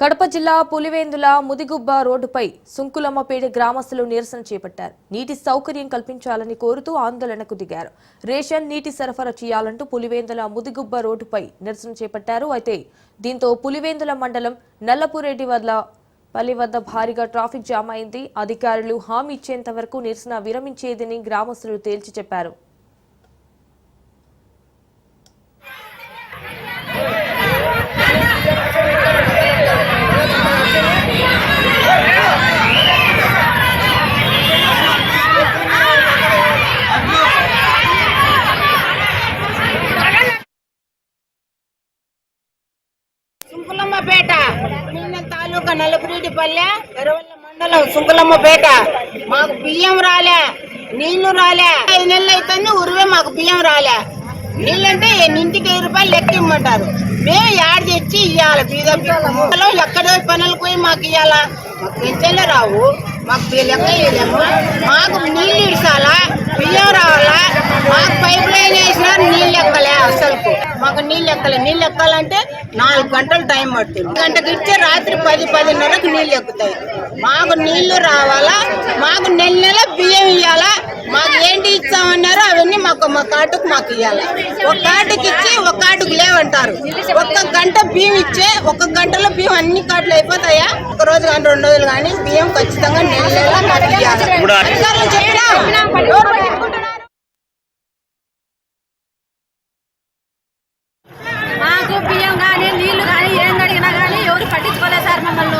కడప జిల్లా పులివేందుల ముదిగుబ్బ రోడ్డుపై సుంకులమ్మపేట గ్రామస్తులు నిరసన చేపట్టారు. నీటి సౌకర్యం కల్పించాలని కోరుతూ ఆందోళనకు దిగారు. రేషన్ నీటి సరఫరా చేయాలంటూ పులివేందుల ముదిగుబ్బ రోడ్డుపై నిరసన చేపట్టారు. అయితే దీంతో పులివేందుల మండలం నల్లపురెడ్డి పల్లి వద్ద భారీగా ట్రాఫిక్ జామ్ అయింది. అధికారులు హామీ ఇచ్చేంత వరకు నిరసన విరమించేదని గ్రామస్తులు తేల్చి చెప్పారు. సుంకులమ్మపేట తాలూకా నల్లపురెడ్డిపల్లె ఎర్రవల్ల మండలం సుంకులమ్మపేట. మాకు బియ్యం రాలే, నీళ్లు రాలే. 5 నెలలు అవుతుంది ఉరివే మాకు బియ్యం రాలే. నీళ్ళంటే ఇంటికి 10 రూపాయలు లెక్క ఇమ్మంటారు. మేము యాడ్ తెచ్చి ఇవ్వాలి. బీద ఎక్కడో పనులకు పోయి మాకు ఇవ్వాలా? మాకు పెన్షన్లు రావు, మాకు లెక్క వేయలేము. మాకు నీళ్లు ఇడ్చాలా, బియ్యం రావాలా. మాకు పైప్ లైన్ వేసినారు, నీళ్ళు ఎక్కలే. అసలుకు మాకు నీళ్ళు ఎక్కలే. నీళ్ళు ఎక్కాలంటే 4 గంటలు టైం పడుతుంది. గంటకి ఇచ్చే రాత్రి 10-10:30కు నీళ్ళు ఎక్కుతాయి. మాకు నీళ్లు రావాలా, మాకు నెల బియ్యం ఇవ్వాలా. మాకు ఏంటి ఇచ్చామన్నారో అవన్నీ మా కార్డుకు మాకు ఇవ్వాలి. ఒక కార్డుకి ఇచ్చి ఒక కార్డుకు లేవంటారు. 1 గంట బియ్యం ఇచ్చే 1 గంటలో బియ్యం అన్ని కార్డులు అయిపోతాయా? 1 రోజు కానీ 2 రోజులు కానీ బియ్యం ఖచ్చితంగా నెల మాకు ఇవ్వాలి. చెప్పినా మాకు బియ్యం కానీ నీళ్లు కానీ ఏం అడిగినా కానీ ఎవరు పట్టించుకోలేదు సార్. మమ్మల్ని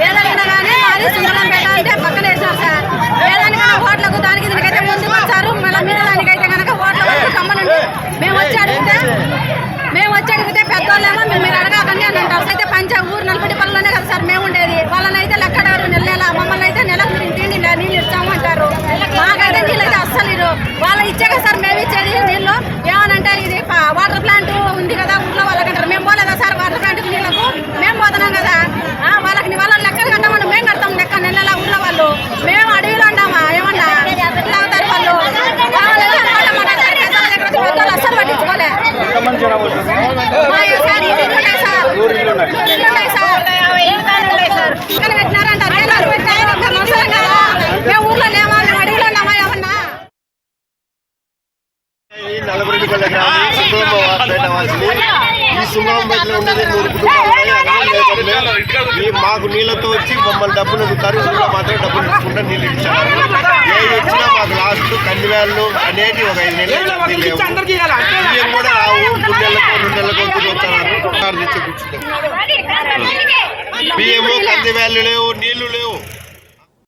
ఏదడిగినా కానీ మాది సుందరంపేట అంటే పక్కన వేసినారు సార్. ఏదానికైనా ఓట్లకు దానికి దీనికైతే ముందుకు వచ్చారు. మళ్ళీ మీద దానికైతే కనుక ఓట్లకు కమ్మనండి. మేము వచ్చి అడిగితే పెద్దోళ్ళేమో మీరు అడగాకండి అని అంటారు. అయితే ఊరు నల్లపురెడ్డిపల్లెలోనే కదా సార్ మేము ఉండేది. వాళ్ళని అయితే లెక్కడారు నెల మమ్మల్ని అయితే నెలకు తిండి నీళ్ళు ఇస్తాము అంటారు. మాకైతే నీళ్ళు అయితే అస్సలు ఇరు. వాళ్ళు ఇచ్చాక సార్ మేము ఇచ్చేది నీళ్ళు. ఏమనంటే ఇది వాటర్ ప్లాంట్ ఉంది కదా ఊళ్ళో వాళ్ళకంటారు. మేము పోలేదా సార్ వాటర్ ప్లాంట్ నీళ్ళకు? మేము పోతున్నాం కదా. వాళ్ళ లెక్కలు కట్టామని మేము కడతాం లెక్క నెల ఊళ్ళో వాళ్ళు. మేము అడవిలో ఉంటామా ఏమన్నా ఎట్లా అవుతారు వాళ్ళు? పెద్దలు అస్సలు పట్టించుకోలే సార్. పెట్టినారంటారు మేము ఊళ్ళో లేమా, మేము అడవిలో ఉన్నామా ఏమన్నా? నల్లపురెడ్డిపల్లె గ్రామం సుంకులమ్మపేట వాసిని. ఈ సుంకులమ్మపేటలో ఉండేది 3 కుటుంబాలు. మాకు నీళ్ళతో వచ్చి మమ్మల్ని డబ్బులు అడుగుతారు. ఊళ్ళో మాత్రం డబ్బులు తీసుకుంటే నీళ్ళు ఇచ్చారు. ఏది వచ్చినా మాకు లాస్ట్ కందివేళ్ళు అనేది ఒక 5 నెలలు బియ్యం కూడా రావు. 3 నెలలకు తిరుగుతున్నారు. బియ్యము కందివేళ్ళు లేవు, నీళ్లు లేవు.